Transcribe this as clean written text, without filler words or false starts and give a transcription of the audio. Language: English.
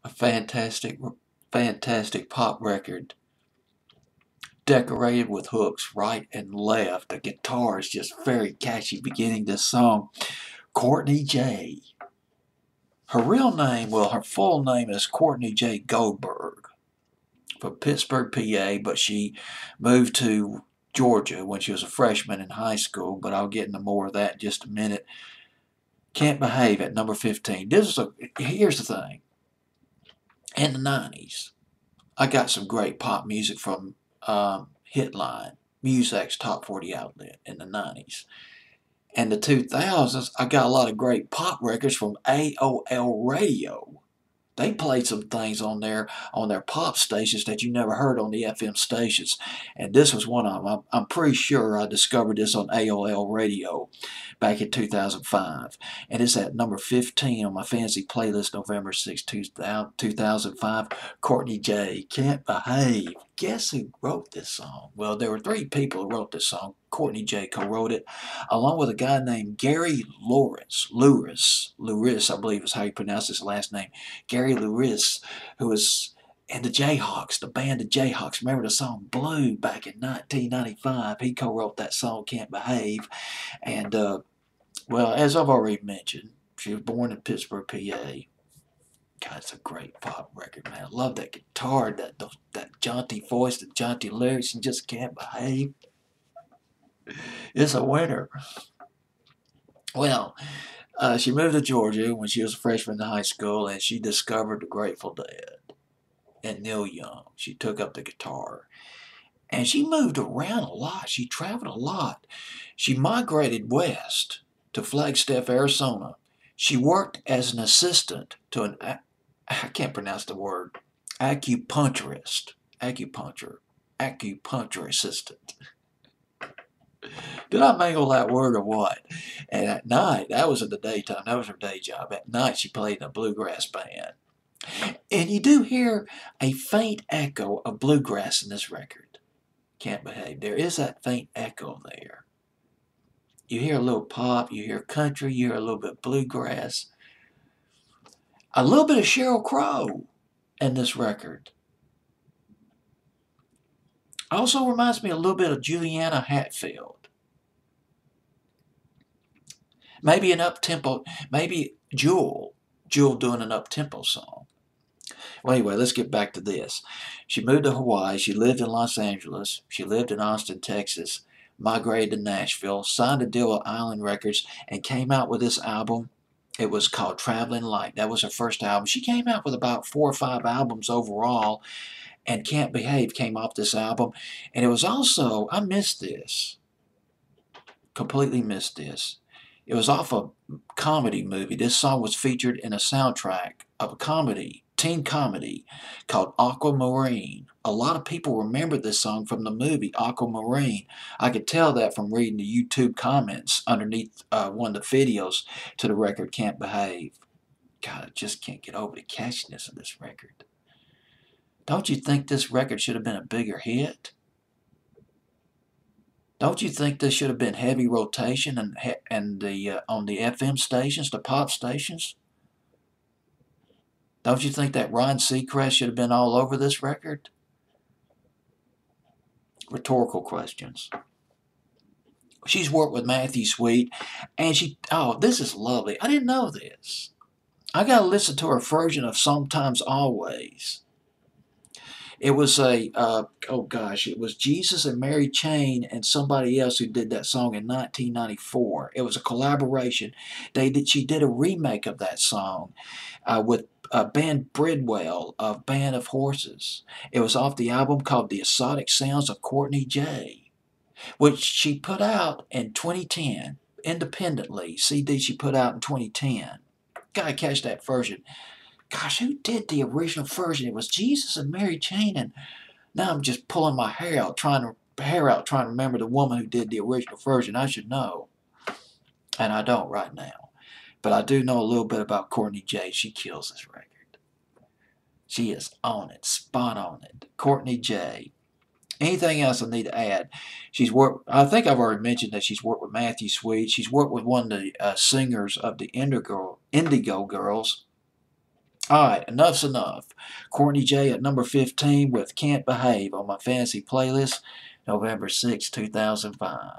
A fantastic, fantastic pop record, decorated with hooks right and left. The guitar is just very catchy beginning this song. Courtney Jaye. Her real name, well, her full name is Courtney J. Goldberg from Pittsburgh, PA, but she moved to Georgia when she was a freshman in high school, but I'll get into more of that in just a minute. Can't Behave at number 15. Here's the thing. In the 90s, I got some great pop music from Hitline, Muzak's top 40 outlet in the 90s. In the 2000s, I got a lot of great pop records from AOL Radio. They played some things on their pop stations that you never heard on the FM stations, and this was one of them. I'm pretty sure I discovered this on AOL Radio back in 2005, and it's at number 15 on my fancy playlist, November 6, 2005. Courtney Jaye, Can't Behave. Guess who wrote this song? Well, there were three people who wrote this song. Courtney Jaye co-wrote it, along with a guy named Gary Louris, I believe is how you pronounce his last name. Gary Louris, who was in the Jayhawks, the band the Jayhawks. Remember the song Blue back in 1995? He co-wrote that song, Can't Behave. And, well, as I've already mentioned, she was born in Pittsburgh, PA. God, it's a great pop record, man. I love that guitar, that jaunty voice, the jaunty lyrics, and just Can't Behave. It's a winner. Well, she moved to Georgia when she was a freshman in high school, and she discovered the Grateful Dead and Neil Young. She took up the guitar, and she moved around a lot. She traveled a lot. She migrated west to Flagstaff, Arizona. She worked as an assistant to I can't pronounce the word, acupuncture assistant. Did I mangle that word or what? And at night, that was in the daytime, that was her day job. At night, she played in a bluegrass band. And you do hear a faint echo of bluegrass in this record. Can't Behave. There is that faint echo there. You hear a little pop, you hear country, you hear a little bit of bluegrass. A little bit of Sheryl Crow in this record. Also reminds me a little bit of Juliana Hatfield. Maybe an up-tempo, maybe Jewel doing an up-tempo song. Well, anyway, let's get back to this. She moved to Hawaii. She lived in Los Angeles. She lived in Austin, Texas. Migrated to Nashville. Signed a deal with Island Records and came out with this album. It was called Traveling Light. That was her first album. She came out with about 4 or 5 albums overall, and Can't Behave came off this album. And it was also, I missed this. Completely missed this. It was off a comedy movie. This song was featured in a soundtrack of a comedy, teen comedy, called Aquamarine. A lot of people remember this song from the movie Aquamarine. I could tell that from reading the YouTube comments underneath one of the videos to the record Can't Behave. God, I just can't get over the catchiness of this record. Don't you think this record should have been a bigger hit? Don't you think this should have been heavy rotation and the on the FM stations, the pop stations? Don't you think that Ryan Seacrest should have been all over this record? Rhetorical questions. She's worked with Matthew Sweet, and this is lovely. I didn't know this. I got to listen to her version of Sometimes Always. It was it was Jesus and Mary Chain and somebody else who did that song in 1994. It was a collaboration. She did a remake of that song with Ben Bridwell of Band of Horses. It was off the album called The Exotic Sounds of Courtney Jaye, which she put out in 2010 independently. CD she put out in 2010. Gotta catch that version. Gosh, who did the original version? It was Jesus and Mary Chain, and now I'm just pulling my hair out, trying to remember the woman who did the original version. I should know, and I don't right now. But I do know a little bit about Courtney Jaye. She kills this record. She is on it, spot on it. Courtney Jaye. Anything else I need to add? I think I've already mentioned that she's worked with Matthew Sweet. She's worked with one of the singers of the Indigo Girls. Alright, enough's enough. Courtney Jaye at number 15 with Can't Behave on my fantasy playlist, November 6, 2005.